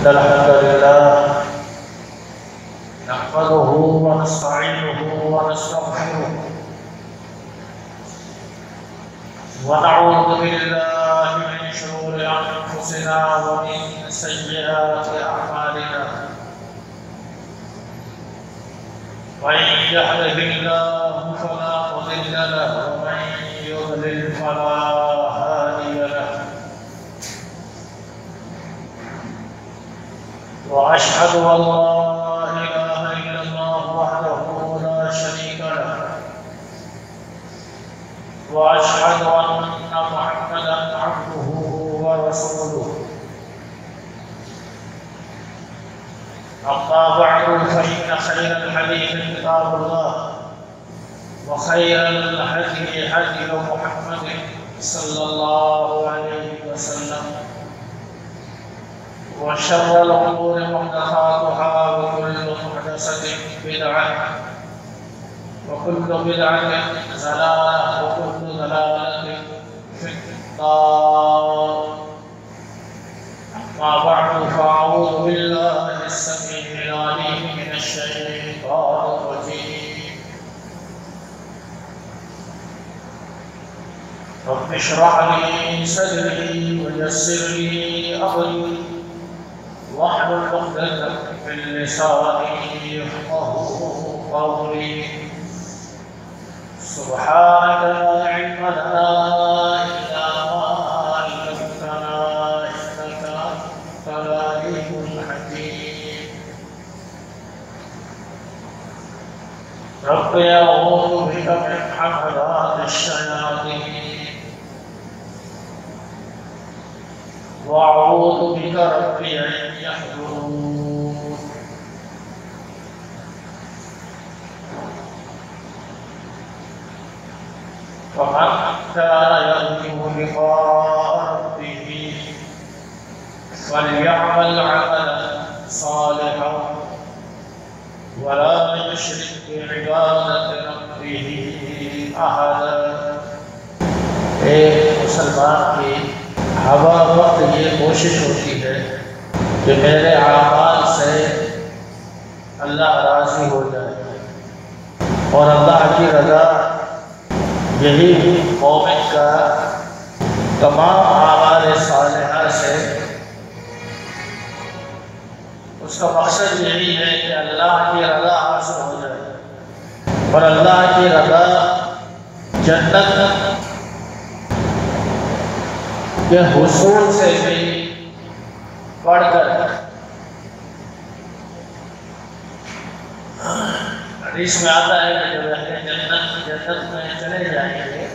إن الحمد لله نحمده ونستعينه ونستغفره ونعوذ بالله من شرور أنفسنا ومن سيئات أعمالنا من يهده الله فلا مضل له ومن يضلل فلا هادي له وأشهد أن لا إله إلا الله وحده لا شريك له وأشهد أن محمدا عبده ورسوله أما بعد فإن خير الحديث كتاب الله وخير الهدي هدي محمد صلى الله عليه وسلم وشر الأمور محدثاتها وكل محدثة بدعة وكل بدعة ضلالة وكل ضلالة في النار. أما بعد فأعوذ بالله السميع العليم من الشيطان الرجيم. رب اشرح لي صدري ويسر لي أمري واحلل عقدة من لساني يفقهوا قولي. سبحانك لا علم لنا إلا ما علمتنا إنك أنت العليم الحكيم. رب أعوذ بك من حملات الشياطين وأعوذ بك رب أن يحضرون. فمن كان يرجو لقاء ربه فليعمل عملا صالحا ولا يشرك بعبادة ربه أحدا. ایک مسلمان کی ہوا وقت یہ کوشش ہوتی ہے کہ میرے اعمال سے اللہ راضی ہو جائے اور اللہ کی رضا یہی مومن کا تمام اعمال صالحہ سے اس کا مقصد یہی ہے کہ اللہ کی رضا حاصل ہو جائے اور اللہ کی رضا جنت کے حصول سے بھی بڑھ کر حدیث میں آتا ہے کہ جب اہل جنت میں چلے جائیں گے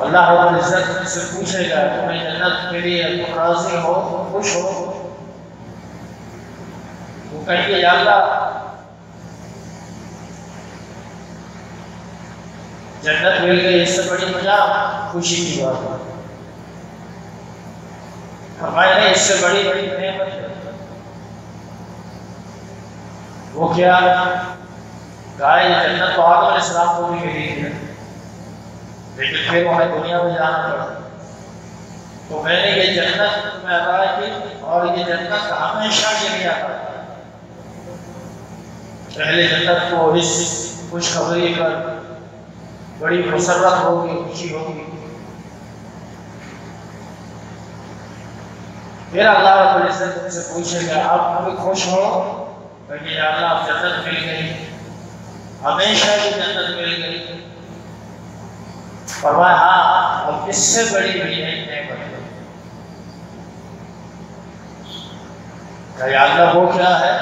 اللہ رب العزت سے پوچھے گا تمہیں جنت کے لیے تم راضی ہو خوش ہو؟ وہ کہیں گے یا اللہ جنت مل گئی اس سے بڑی مجھے خوشی کی بات ہے. ہمارے اس سے بڑی نعمت ہے. وہ کیا گائے جنت تو آدم علیہ السلام کو بھی ملی ہے لیکن پھر انہیں دنیا میں جانا پڑا تو میں نے یہ جنت میں عطا کی اور یہ جنت ہمیشہ کے لیے عطا کی. پہلے جنت کو اس خوشخبری پر بڑی مسرت ہوگی خوشی ہوگی. پھر اللہ رب العزت ان سے پوچھے گا آپ بھی خوش ہو کہ یا اللہ آپ جنت مل گئی ہمیشہ کی جنت مل گئی؟ فرمایا ہاں اب اس سے بڑی بھی ایک نعمت ہے. کہ یا اللہ وہ کیا ہے؟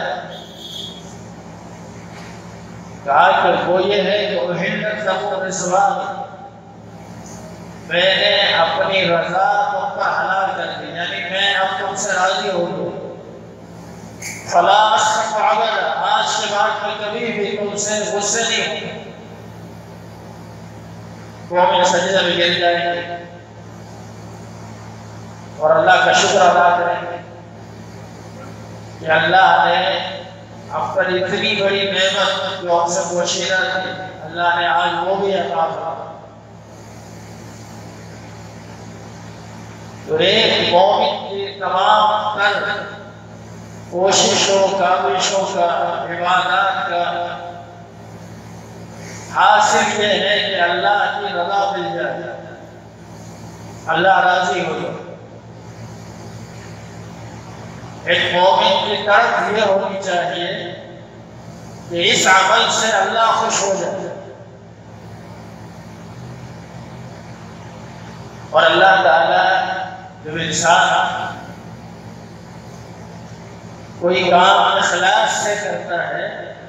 کہا کہ وہ یہ ہے کہ احلت لکم الرضوان میں نے اپنی رضا تم پر حلال کر دی یعنی میں اب تم سے راضی ہو گئی. فلا اسخط ابدا آج کے بعد میں کبھی بھی تم سے غصے نہیں ہوں. قوم سجدہ میں گر جائیں گے اور اللہ کا شکر ادا کریں گے کہ اللہ نے اب پر اتنی بڑی نعمت جو ہم سے پوشیدہ تھی اللہ نے آج وہ بھی عطا فرمایا. تو ایک مومن کی تمام تر کوششوں کاوشوں کا عبادات کا حاصل یہ ہے کہ اللہ کی رضا مل جائے، اللہ راضی ہو جائے۔ ایک مومن کی طرف یہ ہونی چاہیے کہ اس عمل سے اللہ خوش ہو جائے، اور اللہ تعالیٰ جب انسان کوئی کام اخلاص سے کرتا ہے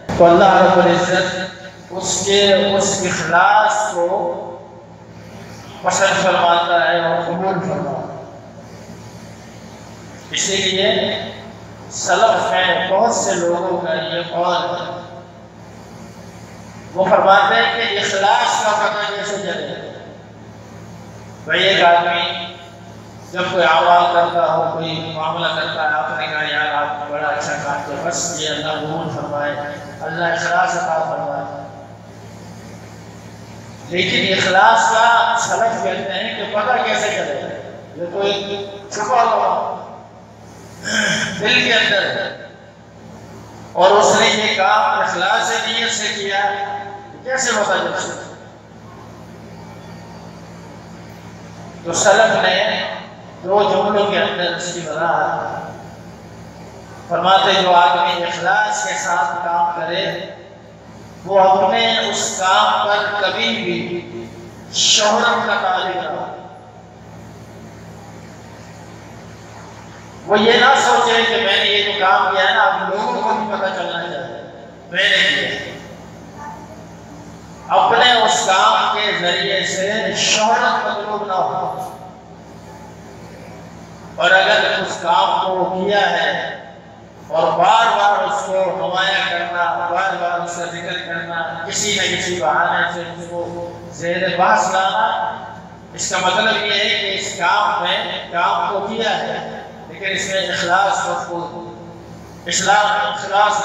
تو اللہ رب العزت اس اخلاص کو پسند فرماتا ہے اور قبول فرماتا ہے۔ اسی لیے سلف میں بہت سے لوگوں کا یہ قول ہے، وہ فرماتے ہیں کہ اخلاص کا پتہ کیسے چلے؟ بھائی ایک آدمی جب کوئی اعمال کرتا ہو، کوئی معاملہ کرتا ہے، آپ نے کہا یار آپ نے بڑا اچھا کام کیا، بس یہ اللہ قبول فرمائے، اللہ اخلاص عطا فرمائے۔ لیکن اخلاص کا سلف کہتے ہیں کہ پتہ کیسے چلے؟ یہ تو ایک چھپا ہوا دل کے اندر ہے، اور اس نے یہ کام اخلاص نیت سے کیا، کیسے پتہ چل سکتا؟ تو سلف نے دو جملوں کے اندر اس کی وضاحت فرماتے، جو آدمی اخلاص کے ساتھ کام کرے وہ اپنے اس کام پر کبھی بھی شہرت کا طالب نہ ہو۔ وہ یہ نہ سوچے کہ میں نے یہ جو کام کیا ہے نا اب لوگوں کو بھی پتہ چلنا چاہیے میں نے کیا۔ اپنے اس کام کے ذریعے سے شہرت مطلوب نہ ہو، اور اگر اس کام کو کیا ہے اور بار بار اس کو نمایاں کرنا، بار بار اس کا ذکر کرنا، کسی نہ کسی بہانے سے اس کو زیر بحث لانا، اس کا مطلب یہ ہے کہ اس کام کو کیا ہے لیکن اس میں اخلاص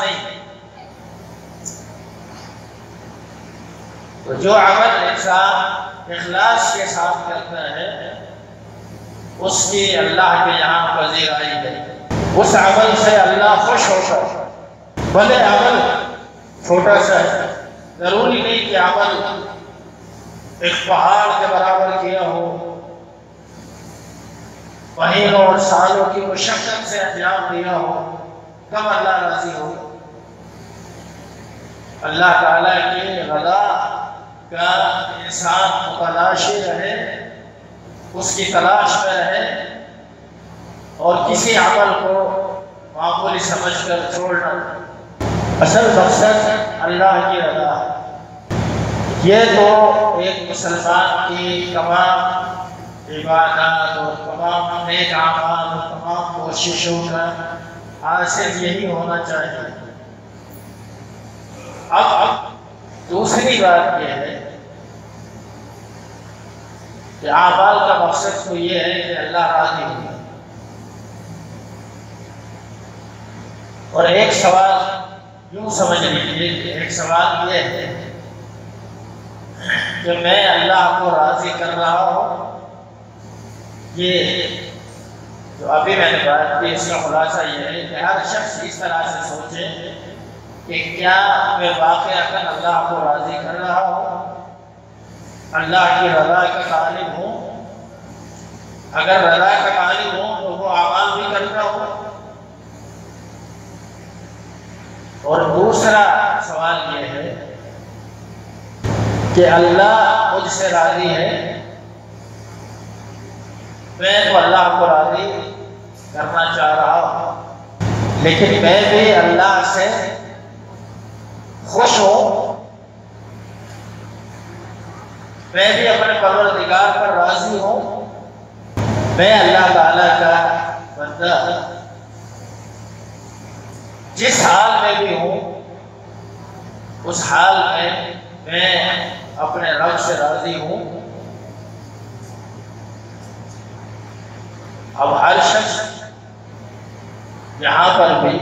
نہیں۔ تو جو عمل انسان اخلاص کے ساتھ کرتا ہے اس کی اللہ کے یہاں پذیرائی ہے، اس عمل سے اللہ خوش ہوتا ہے۔ بھلے عمل چھوٹا سا ہے، ضروری نہیں کہ عمل ایک پہاڑ کے برابر کیا ہو، مہینوں اور سالوں کی مشقت سے انجام دیا ہو، تب اللہ راضی ہو۔ اللہ تعالیٰ کی رضا کا انسان متلاشی رہے، اس کی تلاش میں رہے، اور کسی عمل کو معمولی سمجھ کر چھوڑنا۔ اصل مقصد اللہ کی رضا ہے۔ یہ تو ایک مسلمان کی تمام عبادات اور تمام نیک اعمال اور تمام کوششوں کا حاصل یہی ہونا چاہیے۔ اب دوسری بات یہ ہے کہ اعمال کا مقصد تو یہ ہے کہ اللہ راضی ہو۔ اور ایک سوال یوں سمجھ لیجیے کہ ایک سوال یہ ہے کہ میں اللہ کو راضی کر رہا ہوں، یہ جو ابھی میں نے بات کی اس کا خلاصہ یہ ہے کہ ہر شخص اس طرح سے سوچے کہ کیا میں واقعتاً اللہ کو راضی کر رہا ہوں، اللہ کی رضا کا طالب ہوں؟ اگر رضا کا طالب ہوں تو وہ اعمال بھی کرتا ہوں۔ اور دوسرا سوال یہ ہے کہ اللہ مجھ سے راضی ہے، میں تو اللہ کو راضی کرنا چاہ رہا ہوں، لیکن میں بھی اللہ سے خوش ہوں، میں بھی اپنے پروردگار پر راضی ہوں، میں اللہ تعالیٰ کا بندہ جس حال میں بھی ہوں اس حال میں اپنے رب سے راضی ہوں۔ اب ہر شخص یہاں پر بھی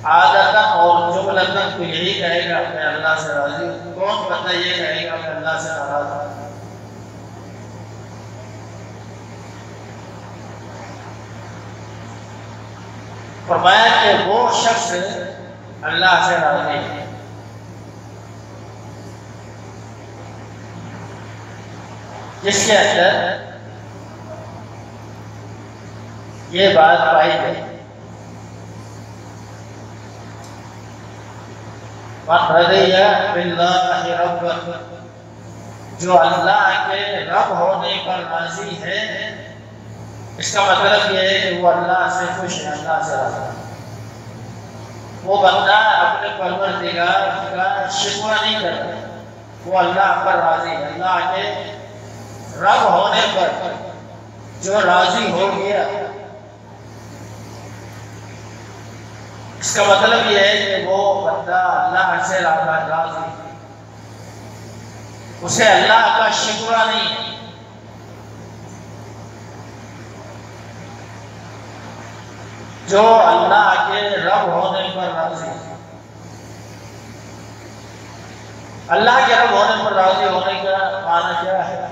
عادتاً اور جملتاً تو یہی کہے گا میں اللہ سے راضی ہوں۔ کون بندہ یہ کہے گا کہ اللہ سے ناراض ہوں؟ فرمایا کہ وہ شخص اللہ سے راضی ہے جس کے اندر یہ بات پائی گئی، من رضی باللہ ربا، جو اللہ کے رب ہونے پر راضی ہے، اس کا مطلب یہ ہے کہ وہ اللہ سے خوش ہے، اللہ سے راضی ہے۔ وہ بندہ اپنے پروردگار کا شکوہ نہیں کرتا، وہ اللہ پر راضی ہے۔ اللہ کے رب ہونے پر جو راضی ہو گیا، اس کا مطلب یہ ہے کہ وہ بندہ اللہ سے راضی ہے، اسے اللہ کا شکوہ نہیں ہے۔ جو اللہ کے رب ہونے پر راضی ہے، اللہ کے رب ہونے پر راضی ہونے کا معنی کیا ہے؟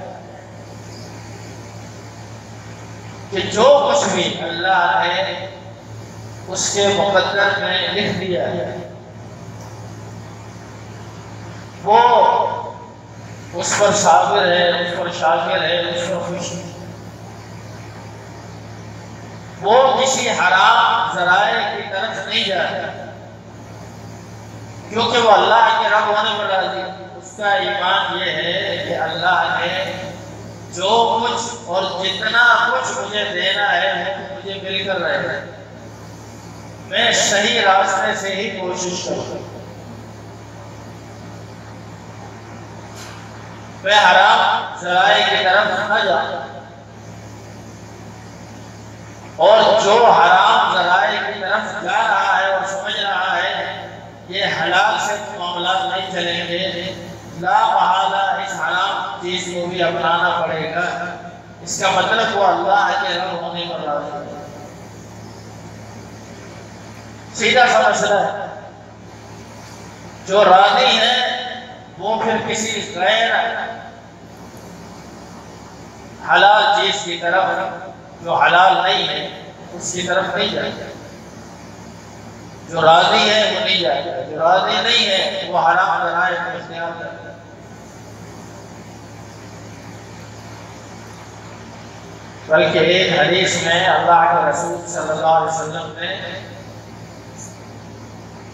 کہ جو کچھ بھی اللہ نے اس کے مقدر میں لکھ دیا ہے، وہ اس پر صابر ہے، اس پر شاکر ہے، اس پر خوش ہے۔ وہ کسی حرام ذرائع کی طرف نہیں جاتا، کیونکہ وہ اللہ کے رب ہونے پر راضی ہے۔ اس کا ایمان یہ ہے کہ اللہ نے جو کچھ اور جتنا کچھ مجھے دینا ہے وہ مجھے مل کر رہے ہیں، میں صحیح راستے سے ہی کوشش کروں، میں حرام ذرائع کی طرف نہ جاؤں، اور جو حرام ذرائع کی طرف جا رہا ہے اور سمجھ رہا ہے یہ حلال سے معاملات نہیں چلیں گے، لا محالہ اس حرام چیز کو بھی اپنانا پڑے گا، اس کا مطلب وہ اللہ کے رب ہونے پر راضی ہے۔ سیدھا سا مسئلہ ہے، جو راضی ہے وہ پھر کسی غیر حلال چیز کی طرف، جو حلال نہیں ہے اس کی طرف نہیں جائے گا۔ جو راضی ہے وہ نہیں جائے گا، جو راضی نہیں ہے وہ حرام ذرائع کو اختیار کرے گا۔ بلکہ ایک حدیث میں اللہ کے رسول صلی اللہ علیہ وسلم نے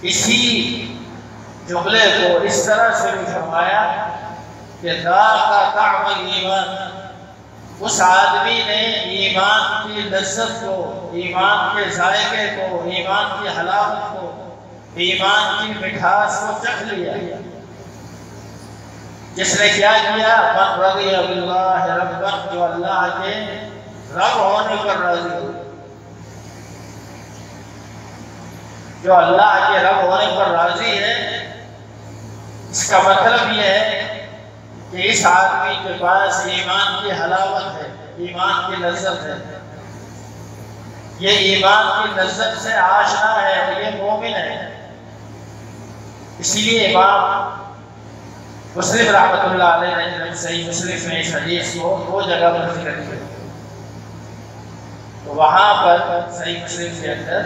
اسی جملے کو اس طرح سے بھی فرمایا کہ ذاق طعم الایمان، اس آدمی نے ایمان کی لذت کو، ایمان کے ذائقے کو، ایمان کی حلاوت کو، ایمان کی مٹھاس کو چکھ لیا، جس نے کیا کیا؟ من رضی باللہ ربا، جو اللہ کے رب ہونے پر راضی ہو، جو اللہ کے رب ہونے پر راضی ہے، اس کا مطلب یہ ہے کہ اس آدمی کے پاس ایمان کی حلاوت ہے، ایمان کی لذت ہے، یہ ایمان کی لذت سے آشنا ہے، یہ مومن ہے۔ اسی لیے امام مسلم رحمۃ اللہ علیہ نے جب صحیح مسلم میں اس حدیث کو دو جگہ پر ذکر کیا، تو وہاں پر صحیح مسلم کے اندر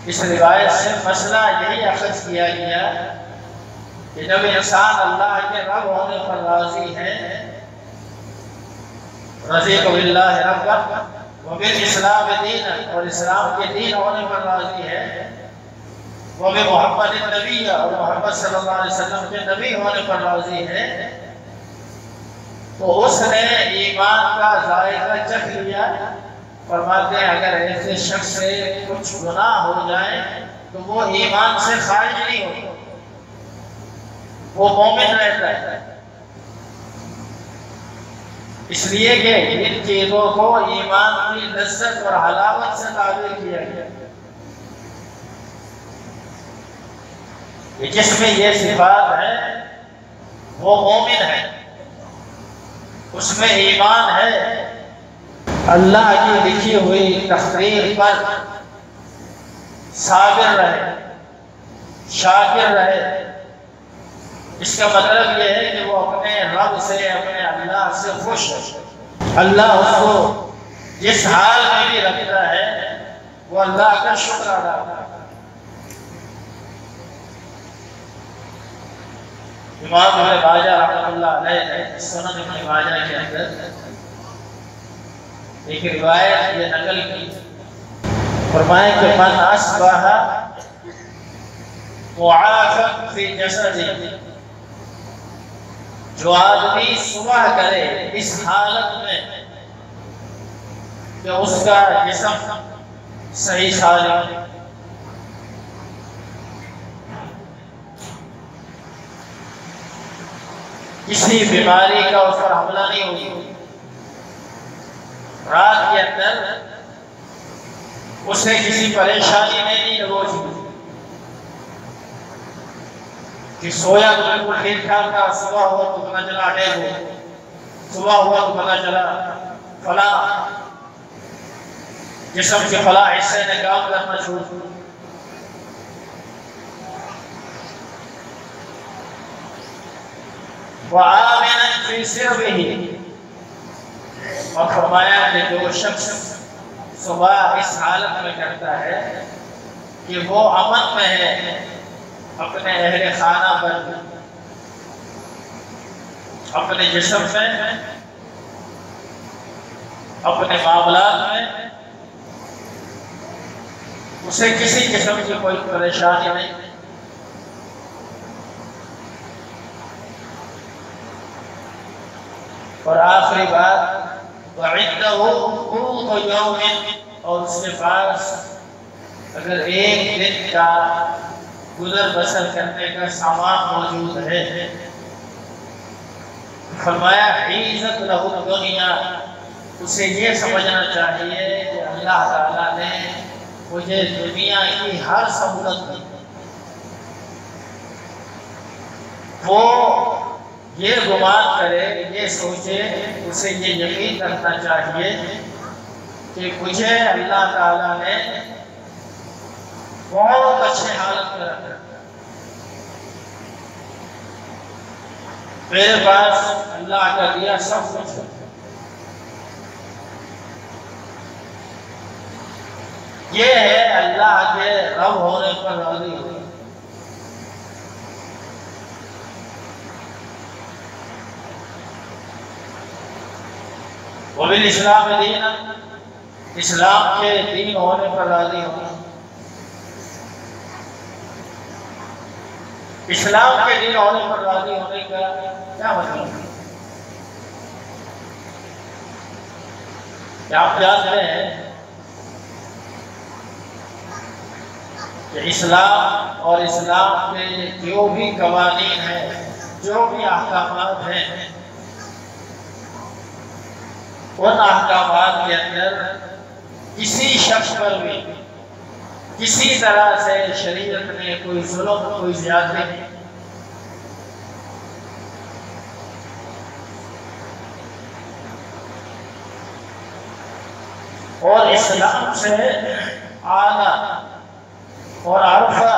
اس روایت سے مسئلہ یہی اخذ کیا گیا کہ جب انسان اللہ کے رب ہونے پر راضی ہے، رضیت باللہ ربا وبالاسلام دینا، اور اسلام کے دین ہونے پر راضی ہے، وبمحمد النبی، اور محمد صلی اللہ علیہ وسلم کے نبی ہونے پر راضی ہے، تو اس نے ایمان کا ذائقہ چکھ لیا۔ فرماتے ہیں اگر ایسے شخص سے کچھ گناہ ہو جائے تو وہ ایمان سے خارج نہیں ہوتا، وہ مومن رہتا ہے، اس لیے کہ ان چیزوں کو ایمان کی لذت اور حلاوت سے تعبیر کیا گیا کہ جس میں یہ صفات ہے وہ مومن ہے، اس میں ایمان ہے، اللہ کی لکھی ہوئی تقریر پر صابر رہے، شاکر رہے۔ اس کا مطلب یہ ہے کہ وہ اپنے رب سے، اپنے اللہ سے خوش ہے، اللہ اس کو جس حال میں بھی رکھتا ہے وہ اللہ کا شکر ادا کرتا ہے۔ امام ابن ماجہ رحمۃ اللہ علیہ نے سنن ابن ماجہ کے اندر ایک روایت یہ نقل کی، فرمائے کہ من اصبح معافا فی جسدہ، جو آدمی صبح کرے اس حالت میں کہ اس کا جسم صحیح سالم، کسی بیماری کا اس پر حملہ نہیں ہوئی، رات کے اندر اسے کسی پریشانی میں نہیں لگوچی کہ سویا تو بالکل ٹھیک ٹھاک تھا، صبح ہوا تو پتہ چلا اٹیک ہو، صبح ہوا تو پتہ چلا فلاں جسم کے فلاں حصے نے کام کرنا شروع کیا۔ وَآمِنًا فِي سِرْبِهِ، اور فرمایا کہ جو شخص صبح اس حالت میں کرتا ہے کہ وہ امن میں ہے اپنے اہل خانہ پر، اپنے جسم میں، اپنے معاملات میں، اسے کسی قسم کی کوئی پریشانی نہیں۔ اور آخری بات وَعِنْدَهُ قُوتُ يَوْمٍ، اور اس کے پاس اگر ایک دن کا گزر بسر کرنے کا سامان موجود ہے، فرمایا حِیزَتْ لَهُ الدُّنْیَا، اسے یہ سمجھنا چاہیے کہ اللہ تعالیٰ نے مجھے دنیا کی ہر سہولت دی۔ وہ یہ گمان کرے، یہ سوچے، اسے یہ یقین رکھنا چاہیے کہ مجھے اللہ تعالیٰ نے بہت اچھے حالت میں رکھا، میرے پاس اللہ کا دیا سب کچھ ہے۔ یہ ہے اللہ کے رب ہونے پر راضی ہونا۔ وبالاسلام دینا، اسلام کے دین ہونے پر راضی ہونا۔ اسلام کے دین ہونے پر راضی ہونے کا کیا مطلب ہے؟ کیا آپ جانتے ہیں کہ اسلام اور اسلام کے جو بھی قوانین ہیں، جو بھی احکامات ہیں، ان احکامات کے اندر کسی شخص پر بھی کسی طرح سے شریعت نے کوئی ظلم، کوئی زیادتی نہیں۔ اور اسلام سے اعلیٰ اور عرفہ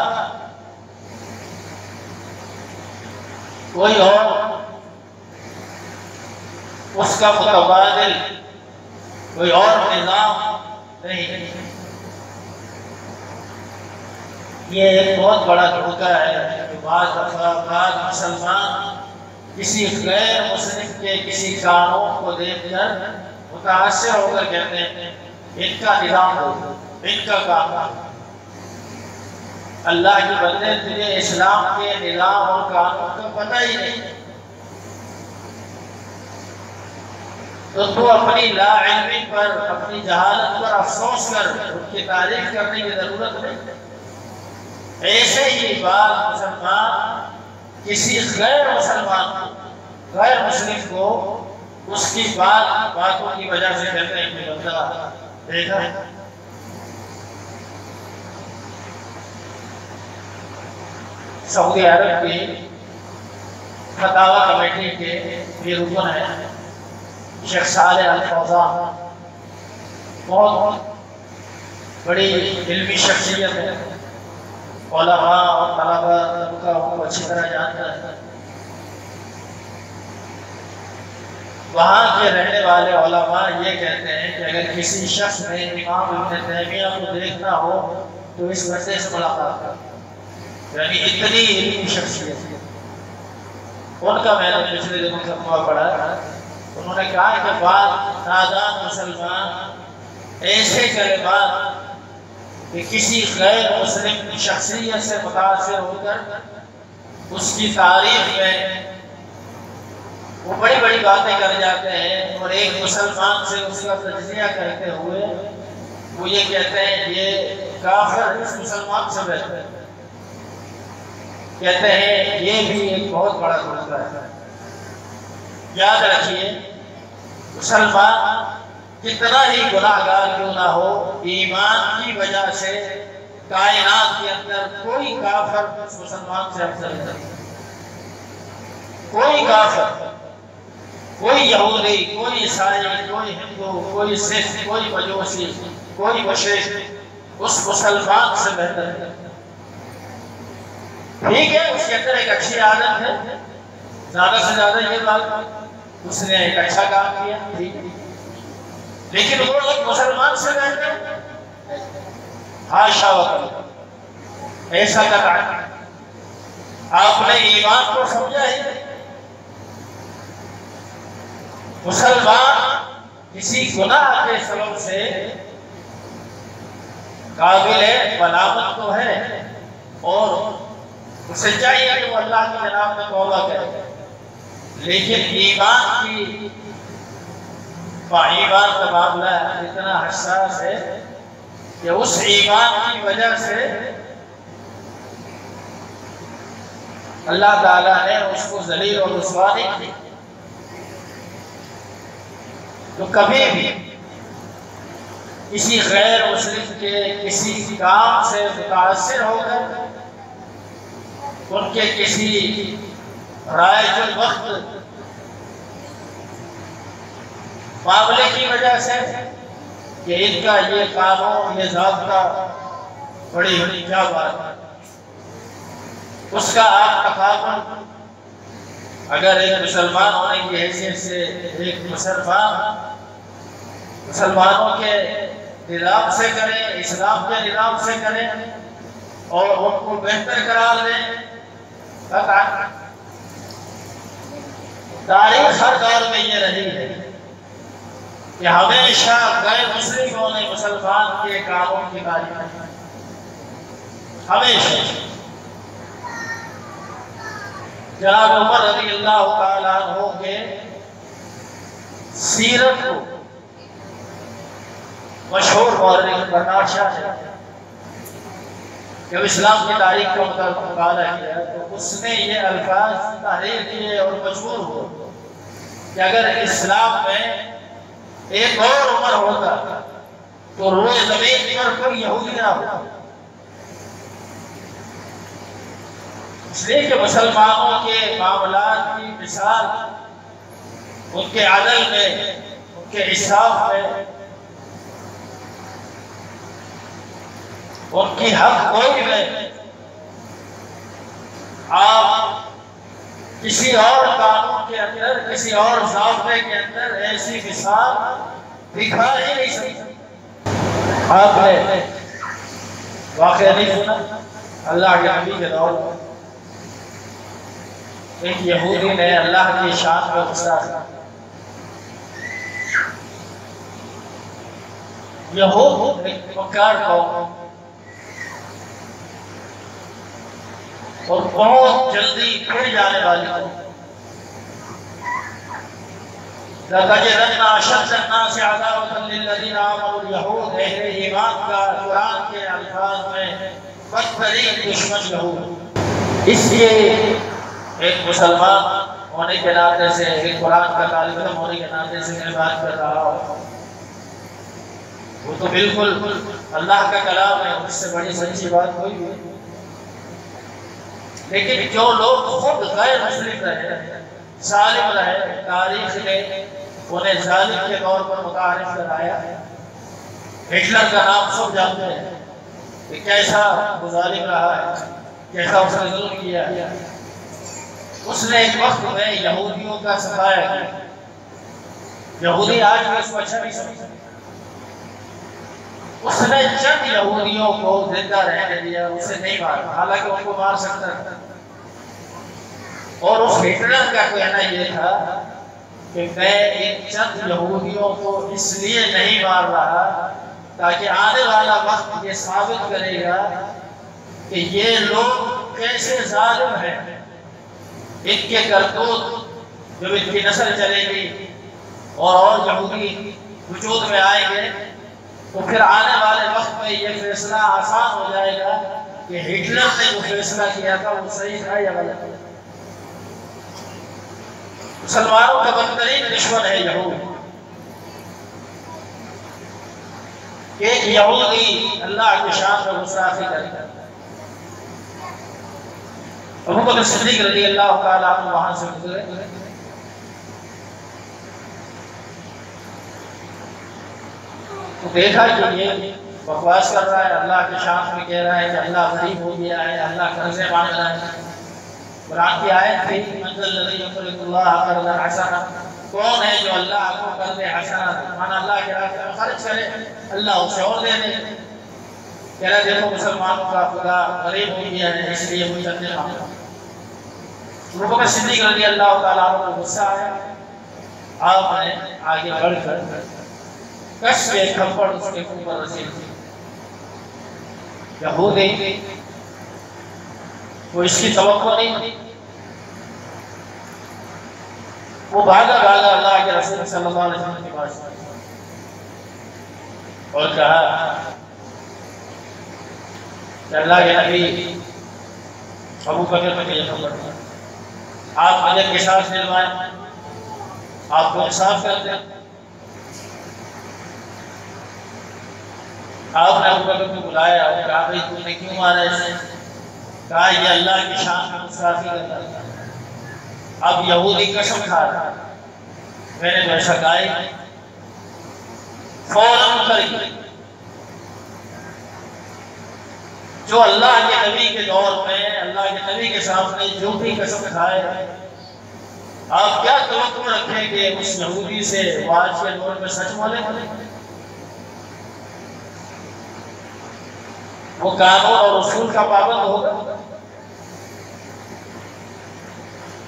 کوئی اور اس کا متبادل کوئی اور نظام نہیں۔ یہ ایک بہت بڑا دھوکہ ہے کہ بعض مسلمان کسی غیر مسلم کے کسی قانون کو دیکھ کر متاثر ہو کر کہتے ہیں ان کا نظام ہو، ان کا کام ہو۔ اللہ کی بندے، تجھے اسلام کے نظام اور قانون کا پتہ ہی نہیں، تو اپنی لا علمی پر، اپنی جہالت پر افسوس کر ان کی تعریف کرنے کی ضرورت نہیں۔ ایسے ہی بعض مسلمان کسی غیر مسلمان کو، غیر مسلم کو اس کی باتوں کی وجہ سے کہتے ہیں کہ بندہ دیکھا ہے۔ سعودی عرب کی فتاوی کمیٹی کے یہ رکن ہے شیخ صالح الفوزان، بہت بڑی علمی شخصیت ہے، علماء اور طلباء طبقہ کو اچھی طرح جانتا ہے۔ وہاں کے رہنے والے علماء یہ کہتے ہیں کہ اگر کسی شخص نے امام ابن تیمیہ کو دیکھنا ہو تو اس بندے سے ملاقات کر، یعنی اتنی علمی شخصیت ان کا میں نے پچھلے دنوں ترجمہ پڑھا، انہوں نے کہا کہ بعض نادان مسلمان ایسے کلمات کہ کسی غیر مسلم شخصیت سے متاثر ہو کر اس کی تعریف میں وہ بڑی بڑی باتیں کر جاتے ہیں، اور ایک مسلمان سے اس کا تجزیہ کرتے ہوئے وہ یہ کہتے ہیں یہ کافر اس مسلمان سے بہتر ہے۔ کہتے ہیں یہ بھی ایک بہت بڑا طریقہ ہے۔ یاد رکھیے مسلمان کتنا ہی گناہگار کیوں نہ ہو، ایمان کی وجہ سے کائنات کے اندر کوئی کافر اس مسلمان سے افضل نہیں، کوئی کافر، کوئی یہودی، کوئی عیسائی، کوئی ہندو، کوئی سکھ، کوئی مجوسی، کوئی مشرک اس مسلمان سے بہتر ہے۔ ٹھیک ہے اس کے اندر ایک اچھی عادت ہے، زیادہ سے زیادہ یہ بات اس نے ایک اچھا کام کیا، لیکن وہ ایک مسلمان سے بہتر ہے؟ حاشا وکلا، ایسا کرنا آپ نے ایمان کو سمجھا ہی نہیں۔ مسلمان کسی گناہ کے سبب سے قابل ملامت تو ہے، اور اسے چاہیے کہ وہ اللہ کی جناب میں توبہ کرے، لیکن ایمان کا معاملہ اتنا حساس ہے کہ اس ایمان کی وجہ سے اللہ تعالیٰ نے اس کو ذلیل اور رسوا نہیں کی۔ تو کبھی بھی کسی غیر مسلم کے کسی کام سے متاثر ہو کر ان کے کسی رائج الوقت معاملے کی وجہ سے کہ ان کا یہ قانون، یہ ضابطہ بڑی بڑی کیا بات ہے، اس کا آپ تقابل اگر ایک مسلمان ہونے کی حیثیت سے ایک مسلمانوں کے نظام سے کریں، اسلام کے نظام سے کریں اور ان کو بہتر قرار دیں، تاریخ ہر دور میں یہ رہی ہے کہ ہمیشہ غیر مسلموں نے مسلمان کے کاموں کی تعریف کی، ہمیشہ۔ جناب عمر رضی اللہ تعالیٰ عنہ کے سیرت کو مشہور مورخ برنارد شاہ نے جب اسلام کی تاریخ کا مطالعہ کیا تو اس نے یہ الفاظ تحریر کیے اور مجبور ہو کہ اگر اسلام میں ایک اور عمر ہوتا تو روئے زمین پر کوئی یہودی نہ ہوتا، اس لیے کہ مسلمانوں کے معاملات کی مثال ان کے عدل میں، ان کے انصاف میں، ان کی حق کوئی میں آپ کسی اور قانون کے اندر، کسی اور ضابطے کے اندر ایسی مثال دکھا ہی نہیں سکتے۔ آپ نے واقعہ نہیں سنا اللہ کے نبی کے دور میں ایک یہودی نے اللہ کی شان کو گستاخی کی۔ یہود ایک مکار قوم اور بہت جلدی پھر جانے والی قوم، لَتَجِدَنَّ أَشَدَّ النَّاسِ عَدَاوَةً لِلَّذِينَ آمَنُوا الْيَهُودَ، اہل ایمان کا قرآن کے الفاظ میں بدترین دشمن یہود۔ اس لیے ایک مسلمان ہونے کے ناطے سے، ایک قرآن کا طالب علم ہونے کے ناطے سے میں بات کر رہا ہوں، وہ تو بالکل اللہ کا کلام ہے، اس سے بڑی سچی بات کوئی بھی، لیکن جو لوگ خود غیر مسلم رہے، ظالم رہے، تاریخ نے انہیں ظالم کے طور پر متعارف کرایا۔ ہٹلر کا نام سب جانتے ہیں کہ کیسا وہ ظالم رہا ہے، کیسا اس نے ظلم کیا ہے۔ اس نے ایک وقت میں یہودیوں کا سفایا کیا، یہودی آج بھی اس کو اچھا نہیں سمجھتا. اس نے چند یہودیوں کو زندہ رہنے دیا، اسے نہیں مارا، حالانکہ ان کو مار سکتا تھا. اور اس ہٹلر کا کہنا یہ تھا کہ میں ان چند یہودیوں کو اس لیے نہیں مار رہا تاکہ آنے والا وقت یہ ثابت کرے گا کہ یہ لوگ کیسے ظالم ہیں. ان کے کرتوت جب ان کی نسل چلے گی اور یہودی وجود میں آئیں گے تو پھر آنے والے وقت میں یہ فیصلہ آسان ہو جائے گا کہ ہٹلر نے جو فیصلہ کیا تھا وہ صحیح تھا یا غلط. مسلمانوں کا بدترین دشمن ہے یہود. ایک یہودی اللہ کی شان میں گستاخی کرتا ہے. ابو بکر صدیق رضی اللہ تعالیٰ عنہ وہاں سے گزرے، تو دیکھا کہ یہ بکواس کر رہا ہے، اللہ کی شان میں کہہ رہا ہے کہ اللہ غریب ہو گیا ہے، اللہ قرضے مانگ رہا ہے. قرآن کی آیت تھی من ذا الذی یقرض اللہ قرضا حسنا، کون ہے جو اللہ کو قرض حسنا مانا اللہ کے راستے میں خرچ کرے اللہ اسے اور دے دے. کہہ رہا دیکھو مسلمانوں کا خدا غریب ہو گیا ہے اس لیے وہ چندے مانگ رہا. ابو بکر صدیق رضی اللہ تعالیٰ عنہ کو غصہ آیا. آپ نے آگے بڑھ کر کش کے تھپڑ اس کے اوپر رسید. یہودی وہ اس کی توقع نہیں تھی، وہ بھاگا اللہ کے رسول صلی اللہ علیہ وسلم کے پاس اور کہا کہ اللہ کے نبی ابو بکر میں یہ خبر تھا، آپ مجھے قصاص دلوائیں، آپ کو انصاف کر دیں. آپ نے ابو بکر کو بلایا اور کہا بھائی تم نے کیوں مارا اسے؟ کہا یہ اللہ کی شان میں گستاخی کرتا تھا. اب یہودی قسم کھا رہا، میں نے جو ایسا کہا فوراً کر کے جو اللہ کے نبی کے دور میں اللہ کے نبی کے سامنے جھوٹی قسم کھائے، آپ کیا توقع رکھیں کہ اس یہودی سے آج کے دور میں سچ بولے؟ وہ قانون اور اصول کا پابند ہوگا.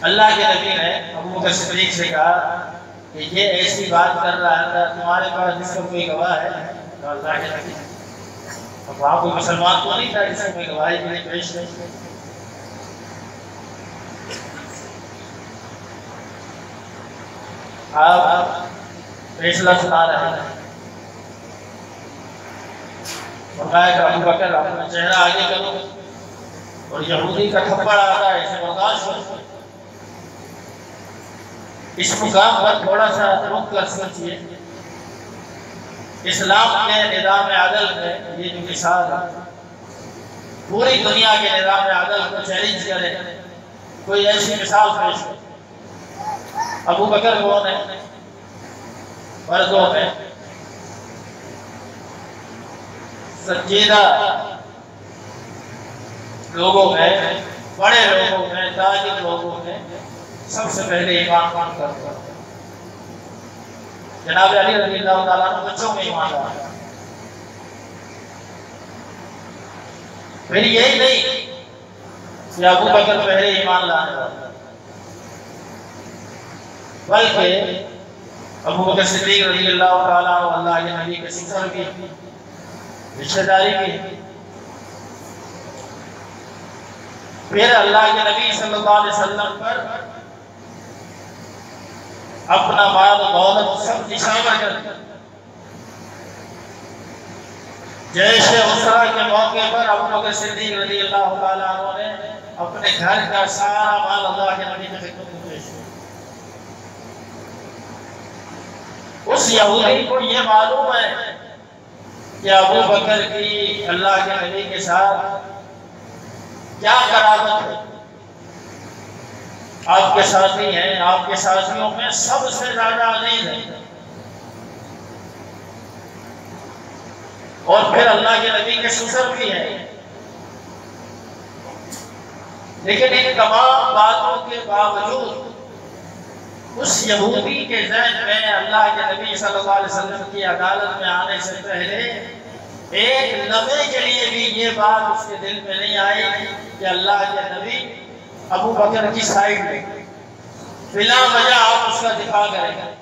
اللہ کے نبی نے ابو بکر صدیق سے کہا کہ یہ ایسی بات کر رہا تھا، تمہارے پاس جس کا کوئی گواہ ہے؟ تو اللہ کے نبی اب وہاں کوئی مسلمان تو نہیں تھا جس کا کوئی گواہی کے لیے پیش نہیں. آپ فیصلہ سنا رہے ہیں. فرمایا کہ ابو بکر اپنا چہرہ آگے کرو اور یہودی کا تھپڑ آتا ہے اسے برداشت کرو. اس مقام پر تھوڑا سا رک کر سوچئے. اسلام کے نظام عدل میں یہ جو مثال ہے پوری دنیا کے نظام عدل کو چیلنج کرے، کوئی ایسی مثال پیش کرے. ابو بکر کون ہے؟ مردوں میں سنجیدہ لوگوں میں، بڑے لوگوں میں، تاجر لوگوں میں سب سے پہلے ایمان مان کرتا. جناب علی رضی اللہ تعالیٰ عنہ بچوں میں ایمان لایا. پھر یہی نہیں کہ ابو بکر پہلے ایمان لانے والا، بلکہ ابو بکر صدیق رضی اللہ تعالیٰ عنہ اللہ کے نبی کے سسر بھی، رشتہ داری بھی. پھر اللہ کے نبی صلی اللہ علیہ وسلم پر اپنا مال و دولت سب نشانہ کر جیش اسرا کے موقع پر ابو بکر صدیق رضی اللہ تعالیٰ عنہ نے اپنے گھر کا سارا مال اللہ کے نبی کی خدمت میں پیش کیا. اس یہودی کو یہ معلوم ہے کہ ابو بکر کی اللہ کے نبی کے ساتھ کیا قرابت ہے. آپ کے ساتھی ہیں، آپ کے ساتھیوں میں سب سے زیادہ عزیز ہے. اور پھر اللہ کے نبی کے سسر بھی ہیں. لیکن ان تمام باتوں کے باوجود اس یہودی کے ذہن میں اللہ کے نبی صلی اللہ علیہ وسلم کی عدالت میں آنے سے پہلے ایک لمحے کے لیے بھی یہ بات اس کے دل میں نہیں آئی کہ اللہ کے نبی ابو بکر کی سائیڈ میں بلا وجہ آپ اس کا دفاع کریں گے،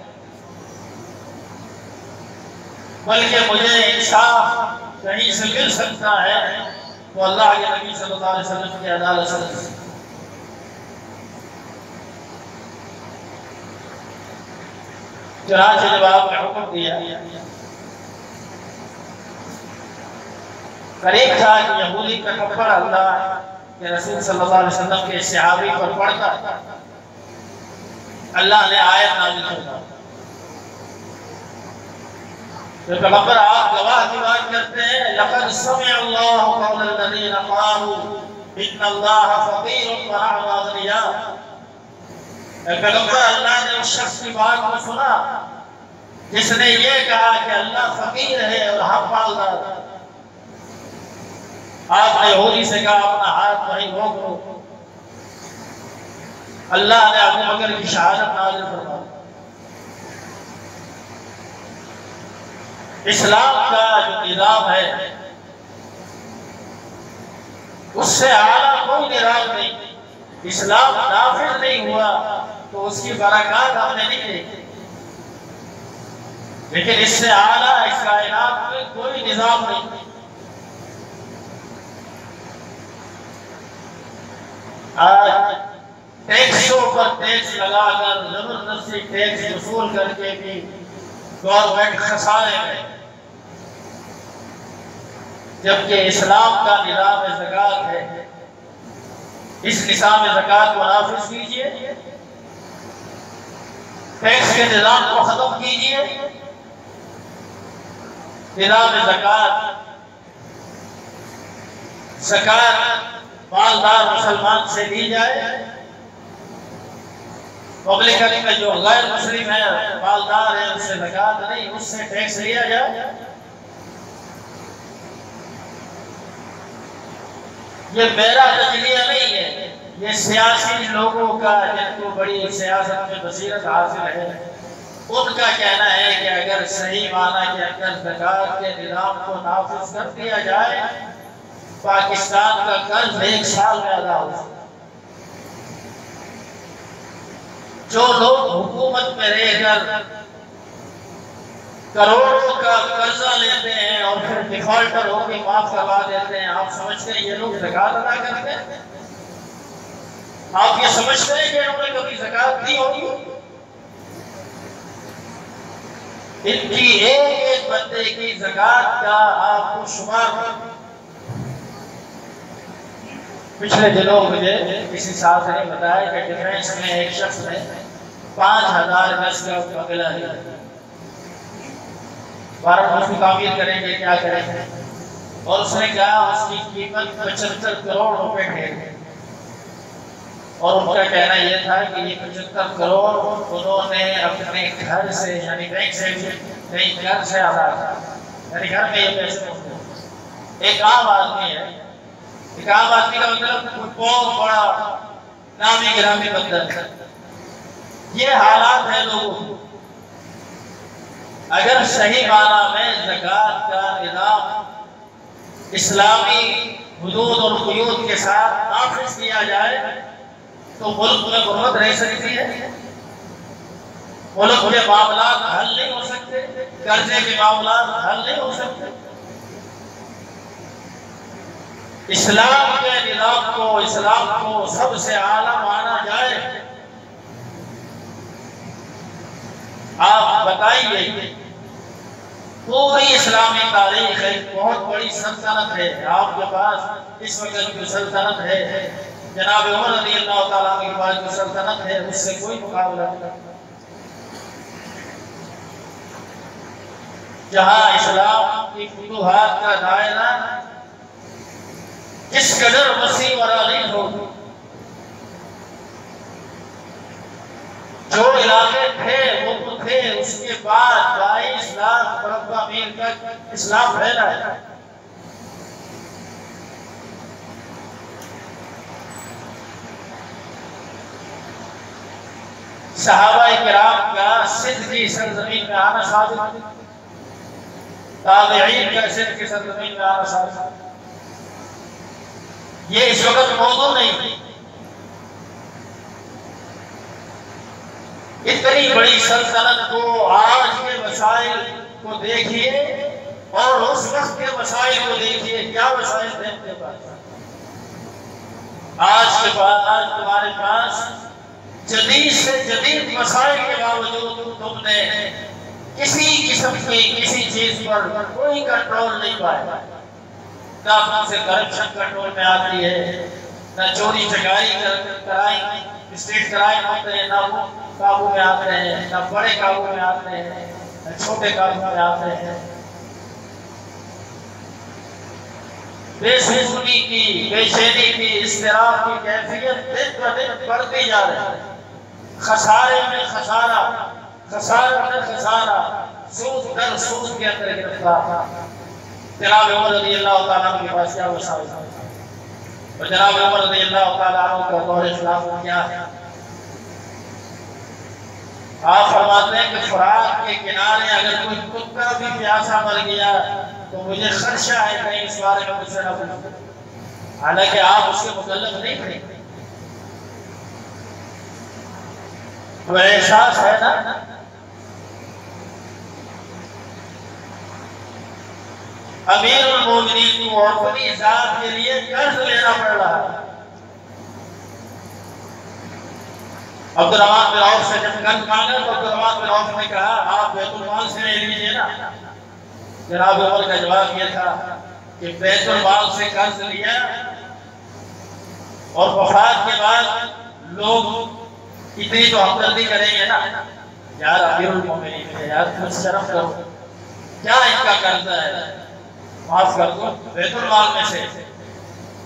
بلکہ مجھے انصاف کہیں سے مل سکتا ہے تو اللہ کے نبی صلی اللہ علیہ وسلم کی عدالت سے۔ چنانچہ جب آپ نے حکم دیا، قریب تھا کہ یہودی کا کفر اللہ کہ رسول صلی اللہ علیہ وسلم کے صحابی پر پڑتا، اللہ نے آیت نازل فرمائی۔ تو پیغمبر آپ گواہ کی بات کرتے ہیں، لقد سمع اللہ قول الذین قالوا ان اللہ فقیر ونحن اغنیاء۔ اے پیغمبر، اللہ نے اس شخص کی بات کو سنا جس نے یہ کہا کہ اللہ فقیر ہے اور ہم مالدار ہیں۔ آپ نے یہودی سے کہا اپنا ہاتھ وہیں روک دو، اللہ نے ابو بکر کی شہادت نازل فرمائی۔ اسلام کا جو نظام ہے اس سے اعلیٰ کوئی نظام نہیں۔ اسلام نافذ نہیں ہوا تو اس کی برکات ہم نے نہیں دیکھی، لیکن اس سے اعلیٰ اس کائنات میں کوئی نظام نہیں۔ آج ٹیکسوں پر ٹیکس لگا کر زبردستی ٹیکس وصول کر کے بھی گورنمنٹ خسارے میں، جبکہ اسلام کا نظام زکوٰۃ ہے۔ اس نظام زکوٰۃ کو نافذ کیجئے، ٹیکس کے نظام کو ختم کیجئے، نظام زکوٰۃ مالدار مسلمان سے لی جائے، پبلک میں جو غیر مسلم ہے مالدار ہے اس سے زکوٰۃ نہیں، اس سے ٹیکس لیا جائے۔ یہ میرا نظریہ نہیں ہے، یہ سیاسی لوگوں کا جن کو بڑی سیاست میں بصیرت حاصل ہے ان کا کہنا ہے کہ اگر صحیح معنی کے اندر زکوٰۃ کے نظام کو نافذ کر دیا جائے پاکستان کا قرض 1 سال میں ادا ہو سکتا۔ جو لوگ حکومت میں رہ کر کروڑوں کا قرضہ لیتے ہیں اور پھر ڈیفالٹر ہو کے معاف کروا دیتے ہیں، آپ سمجھتے ہیں یہ لوگ زکوٰۃ ادا کرتے ہیں؟ آپ یہ سمجھتے ہیں کہ انہوں نے کبھی زکوٰۃ دی ہوگی؟ ان کی ایک ایک بندے کی زکوٰۃ کا آپ کو شمار۔ پچھلے دنوں مجھے کسی صاحب نے بتایا کہ ڈیفینس میں ایک شخص نے 5000 گز کا بنگلہ لیا، بارہ اس کی تعمیر کریں گے کیا کریں گے، اور اس نے کہا اس کی قیمت 75 کروڑ روپے ہے، اور ان کا کہنا یہ تھا کہ یہ 75 کروڑ انہوں نے اپنے گھر سے یعنی بینک سے کہیں گھر سے ادا کیا، یعنی گھر میں یہ پیسے ہوتے۔ ایک عام آدمی ہے، ایک عام آدمی کا مطلب کوئی بہت بڑا نامی گرامی بندہ ہے۔ یہ حالات ہے لوگوں۔ اگر صحیح معنی میں زکوٰۃ کا نظام اسلامی حدود اور قیود کے ساتھ نافذ کیا جائے تو ملک میں غربت رہ سکتی ہے، ملک کے معاملات حل نہیں ہو سکتے، قرضے کے معاملات حل نہیں ہو سکتے۔ اسلام کے نظام کو، اسلام کو سب سے اعلیٰ مانا جائے۔ آپ بتائیے، پوری اسلامی تاریخ ایک بہت بڑی سلطنت ہے، آپ کے پاس اس وقت جو سلطنت ہے جناب عمر رضی اللہ تعالیٰ کے پاس جو سلطنت ہے اس سے کوئی مقابلہ نہیں۔ جہاں اسلام کی فتوحات کا دائرہ جس قدر وسیع اور عظیم ہو، جو علاقے تھے وہ تھے، اس کے بعد 22 لاکھ مربع میل تک اسلام پھیلا ہے۔ صحابہ کرام کا سندھ کی سرزمین میں آنا ثابت، تابعین کا سندھ کی سرزمین میں آنا ثابت۔ یہ اس وقت موضوع نہیں۔ اتنی بڑی سلطنت کو، آج کے مسائل کو دیکھیے اور اس وقت کے مسائل کو دیکھیے، کیا مسائل تھے ان کے پاس۔ آج تمہارے پاس جدید سے جدید مسائل کے باوجود تم نے کسی قسم کی کسی چیز پر کوئی کنٹرول نہیں پایا۔ نہ آپ سے کرپشن کنٹرول میں آتی ہے، نہ چوری چکاری کرائیں، اسٹیٹ کرائم ہوتے ہیں، نہ وہ قابو میں آتے ہیں، نہ بڑے قابو میں آتے ہیں، نہ چھوٹے قابو میں آتے ہیں۔ بے سکونی کی، بے چینی کی، اضطراب کی کیفیت دن بہ دن بڑھتی جا رہی ہے۔ خسارے میں خسارہ، خسارہ میں خسارہ، سود در سود کے اندر گرفتار۔ جناب عمر رضی اللہ تعالیٰ عنہ کے پاس کیا وسائل تھے، اور جناب عمر رضی اللہ تعالیٰ عنہ کا دور خلافت کیا ہے؟ آپ فرماتے ہیں کہ فرات کے کنارے اگر کوئی کتا بھی پیاسا مر گیا تو مجھے خدشہ ہے کہیں اس بارے میں مجھ سے نہ پوچھیں، حالانکہ آپ اس کے مکلف نہیں تھے۔ تو احساس ہے نا، امیر المومنین کو اپنی ذات کے لیے قرض لینا پڑ رہا ہے۔ عبد الرحمن بن عوف سے جب قرض مانگا تو عبد الرحمن بن عوف نے کہا آپ بیت المال سے لے لیجیے نا۔ جناب عمر کا جواب یہ تھا کہ بیت المال سے قرض لیا اور وفات کے بعد لوگ اتنی تو ہمدردی کریں گے نا، یار امیر المومنین ہے، یار کچھ شرم کرو، کیا ان کا قرض ہے، معاف کر دو، بیت المال میں سے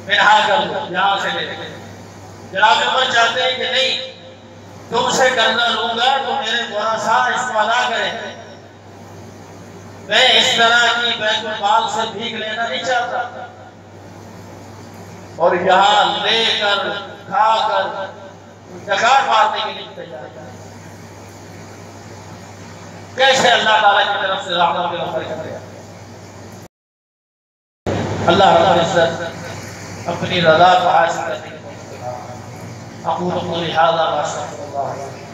منہا کر دو، یہاں سے لے لیں۔ جناب عمر چاہتے ہیں کہ نہیں، تم سے قرضہ لوں گا تو میرے ورثاء اس کو ادا کریں، میں اس طرح کی بیت المال سے بھیک لینا نہیں چاہتا۔ اور یہاں لے کر کھا کر ڈکار مارنے کے لیے تیار ہے۔ کیسے اللہ تعالیٰ کی طرف سے رحمت کے نفر کرے گا؟ اللہ رب العزت اپنی رضا کو حاصل کرنے کے لیے اقول قولی ھذا واستغفر اللہ